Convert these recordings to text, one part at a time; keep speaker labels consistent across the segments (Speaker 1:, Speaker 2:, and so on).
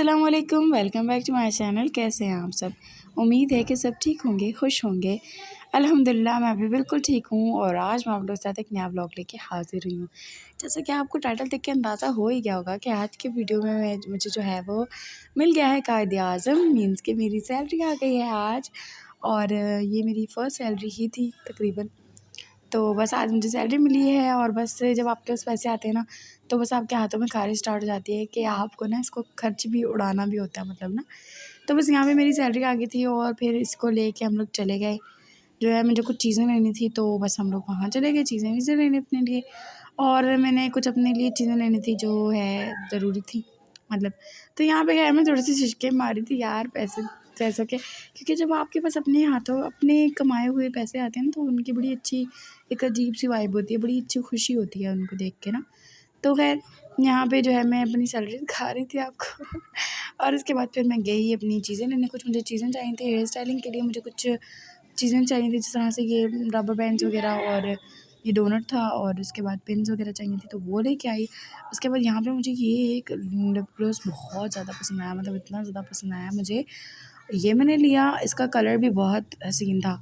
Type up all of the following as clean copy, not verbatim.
Speaker 1: अस्सलामुअलैकुम, welcome back to my channel. कैसे हैं आप सब? उम्मीद है कि सब ठीक होंगे, खुश होंगे। अल्हम्दुलिल्लाह मैं भी बिल्कुल ठीक हूँ और आज मैं आप लोगों के साथ एक नया व्लॉग लेके हाज़िर हुई हूँ। जैसा कि आपको टाइटल देख के अंदाज़ा हो ही गया होगा कि आज की वीडियो में मुझे जो है वो मिल गया है कायदे-आज़म, मीन्स कि मेरी सैलरी आ गई है आज। और ये मेरी फ़र्स्ट सैलरी ही थी तकरीबन। तो बस आज मुझे सैलरी मिली है और बस जब आपके पास पैसे आते हैं ना, तो बस आपके हाथों में ख़ारिश स्टार्ट हो जाती है कि आपको ना इसको खर्च भी उड़ाना भी होता है मतलब ना। तो बस यहाँ पे मेरी सैलरी आ गई थी और फिर इसको लेके हम लोग चले गए। जो है मुझे कुछ चीज़ें लेनी थी तो बस हम लोग वहाँ चले गए चीज़ें लेने अपने लिए। और मैंने कुछ अपने लिए चीज़ें लेनी थी जो है ज़रूरी थी मतलब। तो यहाँ पे खैर मैं थोड़ी-सी सिसके मारी थी यार पैसों के, क्योंकि जब आपके पास अपने हाथों अपने कमाए हुए पैसे आते हैं ना तो उनकी बड़ी अच्छी एक अजीब-सी वाइब होती है, बड़ी अच्छी खुशी होती है उनको देख के ना। तो खैर यहाँ पे जो है मैं अपनी सैलरी दिखा रही थी आपको और उसके बाद फिर मैं गई अपनी चीज़ें लेने। कुछ मुझे चीज़ें चाहिए थी हेयर स्टाइलिंग के लिए, मुझे कुछ चीज़ें चाहिए थी जिस तरह से ये रबर बैंड्स वगैरह और ये डोनट था और उसके बाद पिन्स वगैरह चाहिए थी तो वो लेके आई। उसके बाद यहाँ पे मुझे ये एक लिप ग्लॉस बहुत ज़्यादा पसंद आया, मतलब इतना ज़्यादा पसंद आया मुझे। ये मैंने लिया, इसका कलर भी बहुत हसीन था,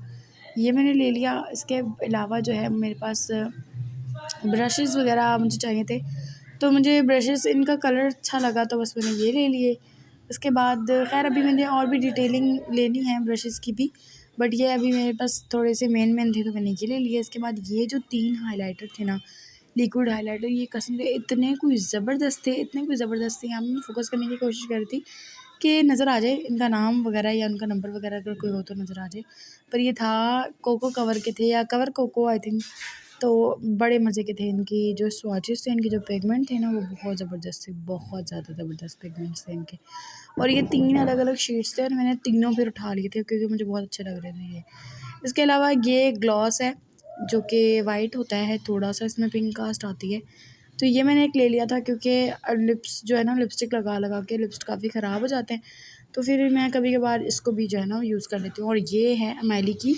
Speaker 1: ये मैंने ले लिया। इसके अलावा जो है मेरे पास ब्रशेज़ वगैरह मुझे चाहिए थे, तो मुझे ब्रशेज़ इनका कलर अच्छा लगा तो बस मैंने ये ले लिए। उसके बाद ख़ैर अभी मैंने और भी डिटेलिंग लेनी है ब्रशेज़ की भी, बट ये अभी मेरे पास थोड़े से मेन थे तो मैंने ये ले लिए। इसके बाद ये जो 3 हाइलाइटर थे ना, लिक्विड हाइलाइटर, ये कसम से इतने कोई ज़बरदस्त थे, इतने कोई ज़बरदस्त थे। यहाँ मैं फ़ोकस करने की कोशिश कर रही थी कि नज़र आ जाए इनका नाम वगैरह या उनका नंबर वगैरह अगर कोई हो तो नज़र आ जाए। पर ये था कोको कवर के थे या कवर कोको आई थिंक। तो बड़े मज़े के थे, इनकी जो स्वॉचेस थे, इनके जो पिगमेंट थे ना वो बहुत ज़बरदस्त थे, बहुत ज़्यादा ज़बरदस्त पिगमेंट्स थे इनके। और ये 3 अलग-अलग शेड्स थे और मैंने तीनों फिर उठा लिए थे क्योंकि मुझे बहुत अच्छे लग रहे थे ये। इसके अलावा ये ग्लॉस है जो कि वाइट होता है, थोड़ा-सा इसमें पिंक कास्ट आती है। तो ये मैंने एक ले लिया था क्योंकि लिप्स जो है ना लिपस्टिक लगा-लगा के लिप्स काफ़ी ख़राब हो जाते हैं, तो फिर मैं कभी-कभार इसको भी जो है ना यूज़ कर लेती हूँ। और ये है मैली की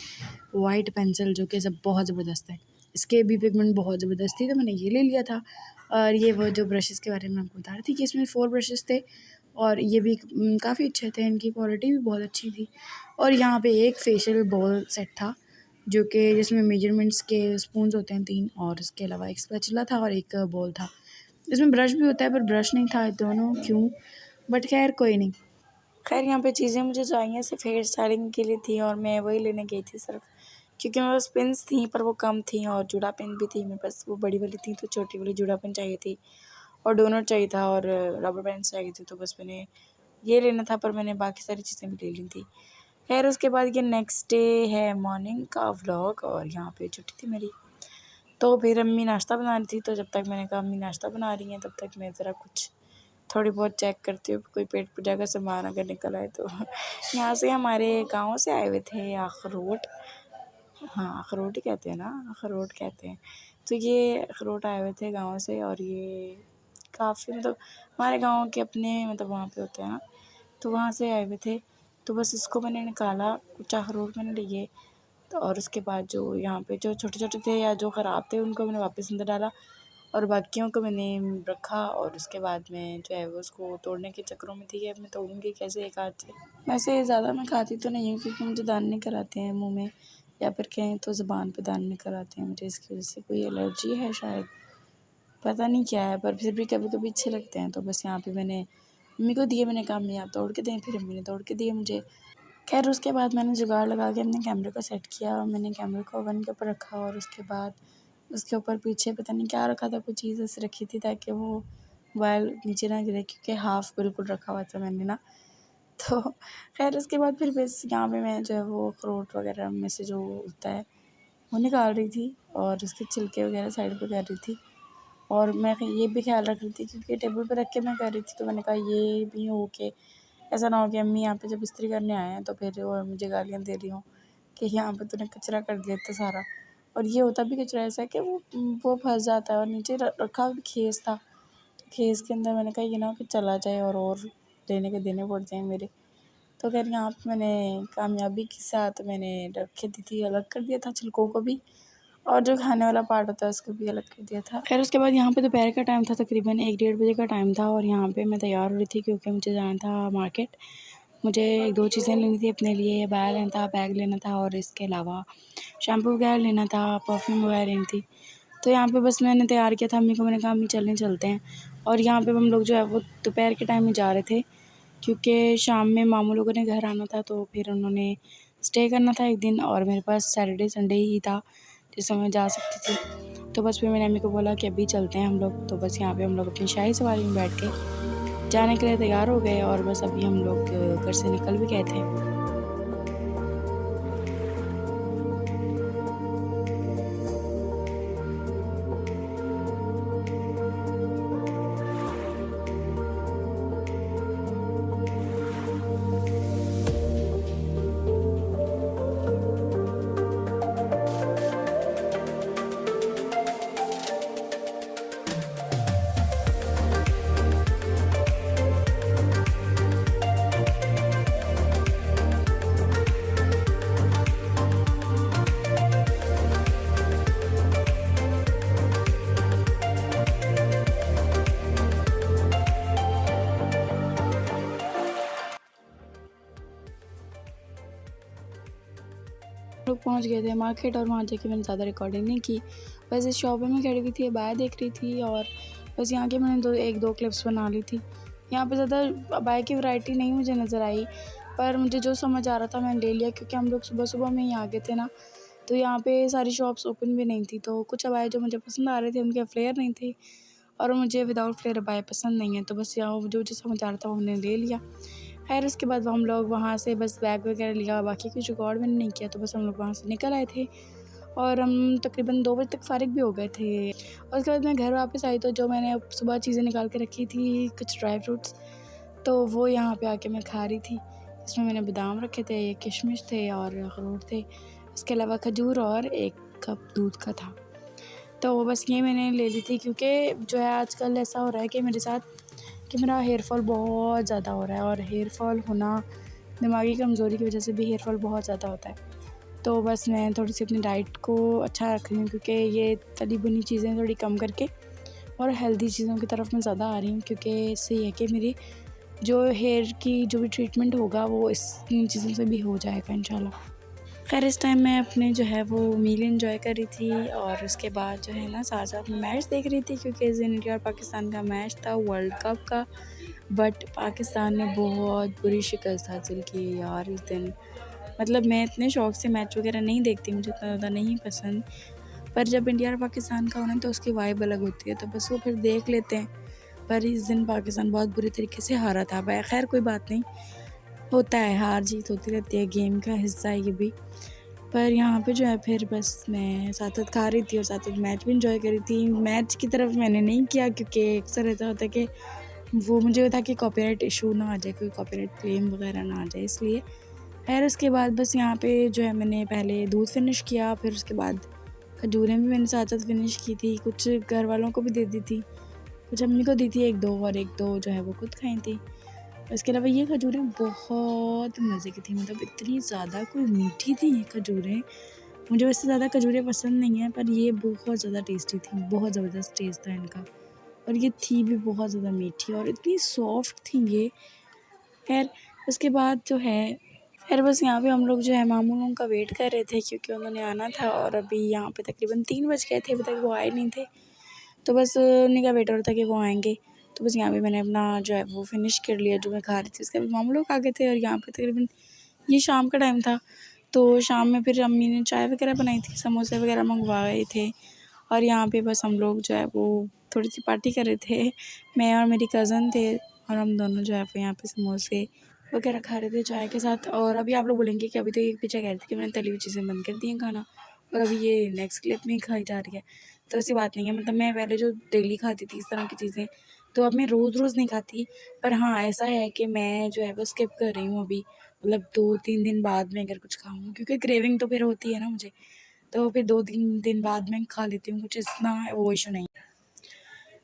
Speaker 1: वाइट पेंसिल जो कि सब बहुत ज़बरदस्त है। इसके भी पिगमेंट बहुत ज़बरदस्त थी तो मैंने ये ले लिया था। और ये वो जो ब्रशेज़ के बारे में आपको बता रही थी कि इसमें 4 ब्रशेज़ थे और ये भी काफ़ी अच्छे थे, इनकी क्वालिटी भी बहुत अच्छी थी। और यहाँ पे एक फेशियल बाउल सेट था जो कि जिसमें मेजरमेंट्स के स्पून्स होते हैं 3 और इसके अलावा एक स्पैचुला था और एक बाउल था। इसमें ब्रश भी होता है पर ब्रश नहीं था दोनों क्यों, बट खैर कोई नहीं। खैर यहाँ पे चीज़ें मुझे चाहिए सिर्फ हेयर स्टाइलिंग के लिए थी और मैं वही लेने गई थी सिर्फ, क्योंकि मेरे पास पिन्स थी पर वो कम थी और जुड़ा पिन भी थी मेरे पास, वो बड़ी वाली थी तो छोटी वाली जुड़ा पिन चाहिए थी और डोनट चाहिए था और रबर बैंड्स चाहिए थे, तो बस मैंने ये लेना था पर मैंने बाकी सारी चीज़ें भी ले ली थी। खैर उसके बाद ये नेक्स्ट डे है मॉर्निंग का व्लॉग और यहाँ पे छुट्टी थी मेरी, तो फिर अम्मी नाश्ता बना रही थी तो जब तक मैंने कहा अम्मी नाश्ता बना रही हैं तब तक मैं ज़रा कुछ थोड़ी बहुत चेक करती हूँ कोई पेट पूजा का सामान अगर निकल आए तो। यहाँ से हमारे गाँव से आए हुए थे अखरोट, हाँ अखरोट ही कहते हैं ना, अखरोट कहते हैं। तो ये अखरोट आए हुए थे गाँव से और ये काफ़ी मतलब हमारे गाँव के अपने मतलब वहाँ पे होते हैं ना, तो वहाँ से आए हुए थे। तो बस इसको मैंने निकाला, कुछ अखरोट मैंने लिए तो और उसके बाद जो यहाँ पे जो छोटे-छोटे थे या जो ख़राब थे उनको मैंने वापस अंदर डाला और बाकियों को मैंने रखा और उसके बाद मैं जो है वो उसको तोड़ने के चक्करों में थी कि अब मैं तोड़ूँगी कैसे एक हाथ से। वैसे ज़्यादा मैं खाती तो नहीं हूँ क्योंकि मुझे दाने निकल आते हैं मुँह में या फिर कहें तो ज़ुबान पे दाने निकल आते हैं मुझे, इसकी वजह से कोई एलर्जी है शायद, पता नहीं क्या है, पर फिर भी कभी-कभी अच्छे लगते हैं। तो बस यहाँ पे मैंने मम्मी को दिए, मैंने कहा अम्मी आप तोड़ के दें, फिर अम्मी ने तोड़ के दिए मुझे। खैर उसके बाद मैंने जुगाड़ लगा के अपने कैमरे को सेट किया, मैंने कैमरे को ओवन के ऊपर रखा और उसके बाद उसके ऊपर पीछे पता नहीं क्या रखा था, कुछ चीज़ ऐसे रखी थी ताकि वो मोबाइल नीचे ना गिरे क्योंकि हाफ़ बिल्कुल रखा हुआ था मैंने ना। तो खैर उसके बाद फिर बस यहाँ पे मैं जो है वो अखरोट वगैरह में से जो होता है वो निकाल रही थी और उसके छिलके वगैरह साइड पे कर रही थी। और मैं ये भी ख्याल रख रही थी क्योंकि टेबल पे रख के मैं कर रही थी तो मैंने कहा ये भी हो के ऐसा ना हो कि अम्मी यहाँ पे जब इस्त्री करने आए हैं तो फिर वो मुझे गालियाँ दे रही हों कि यहाँ पे तूने कचरा कर दिया इतना सारा। और ये होता भी कचरा ऐसा है कि वो फंस जाता है और नीचे रखा भी खेस था, तो खेस के अंदर मैंने कहा ये ना हो कि चला जाए और देने के देने पड़ जाएँ मेरे। तो खैर यहाँ पे मैंने कामयाबी के साथ मैंने रखे दी थी, अलग कर दिया था छिलकों को भी और जो खाने वाला पार्ट होता है उसको भी अलग कर दिया था। खैर उसके बाद यहाँ पे दोपहर का टाइम था, तकरीबन 1-1:30 बजे का टाइम था और यहाँ पे मैं तैयार हो रही थी क्योंकि मुझे जाना था मार्केट। मुझे 1-2 चीज़ें लेनी थी अपने लिए, बैग लेना था और इसके अलावा शैम्पू वगैरह लेना था, परफ्यूम वगैरह लेनी थी। तो यहाँ पे बस मैंने तैयार किया था अम्मी को, मैंने कहा अम्मी चलते हैं। और यहाँ पे हम लोग जो है वो दोपहर के टाइम में जा रहे थे क्योंकि शाम में मामू लोगों ने घर आना था, तो फिर उन्होंने स्टे करना था एक दिन और मेरे पास सैटरडे संडे ही था जिसमें मैं जा सकती थी। तो बस फिर मैंने अम्मी को बोला कि अभी चलते हैं हम लोग। तो बस यहाँ पे हम लोग अपनी शाही सवारी में बैठ के जाने के लिए तैयार हो गए और बस अभी हम लोग घर से निकल भी गए थे। लोग पहुंच गए थे मार्केट और वहाँ जाके मैंने ज़्यादा रिकॉर्डिंग नहीं की। बस इस शॉप में खड़ी हुई थी, बाय देख रही थी और बस यहाँ के मैंने 1-2 क्लिप्स बना ली थी। यहाँ पे ज़्यादा बाय की वैरायटी नहीं मुझे नज़र आई, पर मुझे जो समझ आ रहा था मैंने ले लिया क्योंकि हम लोग सुबह में ही आ गए थे ना, तो यहाँ पे सारी शॉप्स ओपन भी नहीं थी। तो कुछ अबाए जो मुझे पसंद आ रहे थे उनके फ्लेयर नहीं थे और मुझे विदाउट फ्लेयर अबाए पसंद नहीं है, तो बस यहाँ जो मुझे समझ आ रहा था वो हमने ले लिया। खैर उसके बाद हम लोग वहाँ से बस बैग वगैरह लिया, बाकी कुछ जुगाड़ मैंने नहीं किया, तो बस हम लोग वहाँ से निकल आए थे और हम तकरीबन 2 बजे तक फ़ारिग भी हो गए थे। और उसके बाद मैं घर वापस आई तो जो मैंने सुबह चीज़ें निकाल के रखी थी, कुछ ड्राई फ्रूट्स, तो वो यहाँ पे आके मैं खा रही थी। इसमें मैंने बादाम रखे थे, किशमिश थे और अखरोट थे, इसके अलावा खजूर और 1 कप दूध का था। तो बस ये मैंने ले ली थी क्योंकि जो है आजकल ऐसा हो रहा है कि मेरे साथ कि मेरा हेयर फॉल बहुत ज़्यादा हो रहा है और हेयर फॉल होना दिमागी कमज़ोरी की वजह से भी हेयर फॉल बहुत ज़्यादा होता है। तो बस मैं थोड़ी-सी अपनी डाइट को अच्छा रख रही हूँ क्योंकि ये तली भुनी चीज़ें थोड़ी कम करके और हेल्दी चीज़ों की तरफ मैं ज़्यादा आ रही हूँ क्योंकि इससे ये है कि मेरी जो हेयर की जो भी ट्रीटमेंट होगा वो इन चीज़ों से भी हो जाएगा इंशाल्लाह। खैर इस टाइम मैं अपने जो है वो मील एंजॉय कर रही थी और उसके बाद जो है ना साथ-साथ में मैच देख रही थी क्योंकि इस दिन इंडिया और पाकिस्तान का मैच था वर्ल्ड कप का। बट पाकिस्तान ने बहुत बुरी शिकस्त हासिल की यार इस दिन। मतलब मैं इतने शौक़ से मैच वगैरह नहीं देखती, मुझे इतना ज़्यादा नहीं पसंद, पर जब इंडिया और पाकिस्तान का हो ना तो उसकी वाइब अलग होती है, तो बस वो फिर देख लेते हैं। पर इस दिन पाकिस्तान बहुत बुरी तरीके से हारा था। खैर कोई बात नहीं, होता है, हार जीत होती रहती है, गेम का हिस्सा है ये भी। पर यहाँ पे जो है फिर बस मैं साथ-साथ खा रही थी और साथ-साथ मैच भी एंजॉय कर रही थी। मैच की तरफ मैंने नहीं किया क्योंकि अक्सर ऐसा होता है कि वो मुझे था कि कॉपीराइट इशू ना आ जाए, कोई कॉपीराइट क्लेम वगैरह ना आ जाए इसलिए। खैर उसके बाद बस यहाँ पे जो है मैंने पहले दूध फिनिश किया, फिर उसके बाद खजूरें भी मैंने साथ-साथ फिनिश की थी, कुछ घर वालों को भी दे दी थी, कुछ अम्मी को दी थी 1-2 और 1-2 जो है वो खुद खाई थी। इसके अलावा ये खजूरें बहुत मज़े की थी, मतलब इतनी ज़्यादा कोई मीठी थी ये खजूरें। मुझे वैसे ज़्यादा खजूरें पसंद नहीं हैं पर ये बहुत ज़्यादा टेस्टी थी, बहुत ज़बरदस्त टेस्ट था इनका और ये थी भी बहुत ज़्यादा मीठी और इतनी सॉफ्ट थी ये। खैर उसके बाद जो है खैर बस यहाँ पे हम लोग जो है मामू लोगों का वेट कर रहे थे क्योंकि उन्होंने आना था और अभी यहाँ पे तकरीबन 3 बज गए थे, अभी तक वो आए नहीं थे। तो बस उन्हीं का वेट हो रहा था कि वो आएँगे। तो बस यहाँ पे मैंने अपना जो है वो फ़िनिश कर लिया जो मैं खा रही थी। उसके बाद मामू लोग आ गए थे और यहाँ पे तकरीबन ये शाम का टाइम था। तो शाम में फिर अम्मी ने चाय वगैरह बनाई थी, समोसे वगैरह मँगवाए थे और यहाँ पे बस हम लोग जो है वो थोड़ी-सी पार्टी कर रहे थे। मैं और मेरी कज़न थे और हम दोनों जो है वो यहाँ पे समोसे वगैरह खा रहे थे चाय के साथ। और अभी आप लोग बोलेंगे कि अभी तो ये पीछे कह रहे थे कि मैंने तली हुई चीज़ें बंद कर दी हैं खाना और अभी ये नेक्स्ट क्लिप में ही खाई जा रही है। तो ऐसी बात नहीं है, मतलब मैं पहले जो डेली खाती थी इस तरह की चीज़ें, तो अब मैं रोज़ नहीं खाती। पर हाँ, ऐसा है कि मैं जो है वो स्किप कर रही हूँ अभी, मतलब 2-3 दिन बाद में अगर कुछ खाऊँ क्योंकि क्रेविंग तो फिर होती है ना मुझे, तो फिर 2-3 दिन बाद में खा लेती हूँ, कुछ इतना वो इशू नहीं।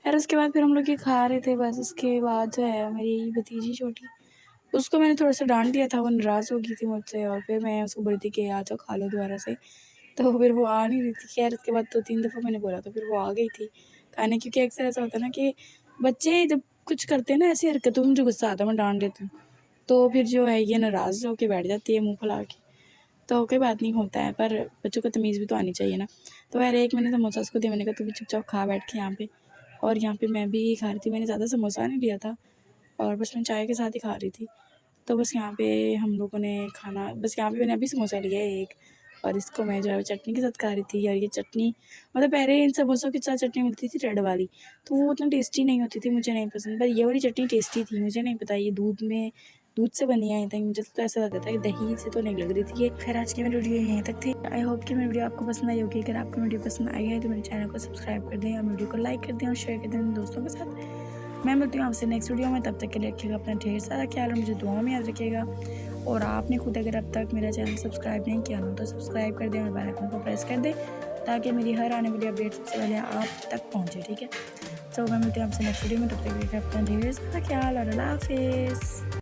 Speaker 1: खैर उसके बाद फिर हम लोग ये खा रहे थे, बस उसके बाद जो है मेरी भतीजी छोटी, उसको मैंने थोड़ा-सा डाँट दिया था, वो नाराज़ हो गई थी मुझसे और फिर मैं उसको बोली थी कि आ जाओ खा लो दोबारा से। तो फिर वो आ नहीं रही थी। खैर उसके बाद 2-3 दफ़ा मैंने बोला तो फिर वो आ गई थी खाने, क्योंकि अक्सर ऐसा होता है ना कि बच्चे जब कुछ करते हैं ना ऐसी हरकतों में मुझे गुस्सा आता है, मैं डाँट देती हूँ। तो फिर जो है ये नाराज़ होके बैठ जाती है मुँह फुला के। तो कोई बात नहीं, होता है, पर बच्चों को तमीज़ भी तो आनी चाहिए ना। तो यार एक मैंने समोसा उसको दिया, मैंने कहा तू भी चुपचाप खा बैठ के यहाँ पे। और यहाँ पे मैं भी खा रही थी, मैंने ज़्यादा समोसा नहीं लिया था और बस मैं चाय के साथ ही खा रही थी। तो बस यहाँ पे हम लोगों ने खाना, बस यहाँ पे मैंने अभी समोसा लिया है एक, और इसको मैं जो है चटनी के साथ खा रही थी। और ये चटनी मतलब पहले इन समोसों के साथ चटनी मिलती थी रेड वाली, तो वो उतना टेस्टी नहीं होती थी, मुझे नहीं पसंद। पर ये वाली चटनी टेस्टी थी, मुझे नहीं पता ये दूध से बनी है, आई थिंक। मुझे तो ऐसा लग रहा था कि दही से तो नहीं लग रही थी ये। खैर आज की मेरी वीडियो यहीं तक थी। आई होप कि मेरी वीडियो आपको पसंद आई होगी। अगर आपको वीडियो पसंद आई है तो मेरे चैनल को सब्सक्राइब कर दें और वीडियो को लाइक कर दें और शेयर कर दें अपने दोस्तों के साथ। मैं मिलती हूँ आपसे नेक्स्ट वीडियो में, तब तक के लिए रखिएगा अपना ढेर सारा ख्याल और मुझे दुआओं में याद रखिएगा। और आपने खुद अगर अब तक मेरा चैनल सब्सक्राइब नहीं किया ना तो सब्सक्राइब कर दें और बेल आइकन को प्रेस कर दें, ताकि मेरी हर आने वाली अपडेट सबसे पहले आप तक पहुँचे, ठीक है। तो मैं मिलती हूँ आपसे नेक्स्ट वीडियो में, तब तक के लिए अपना ढेर सारा ख्याल और अल्लाह हाफिज़।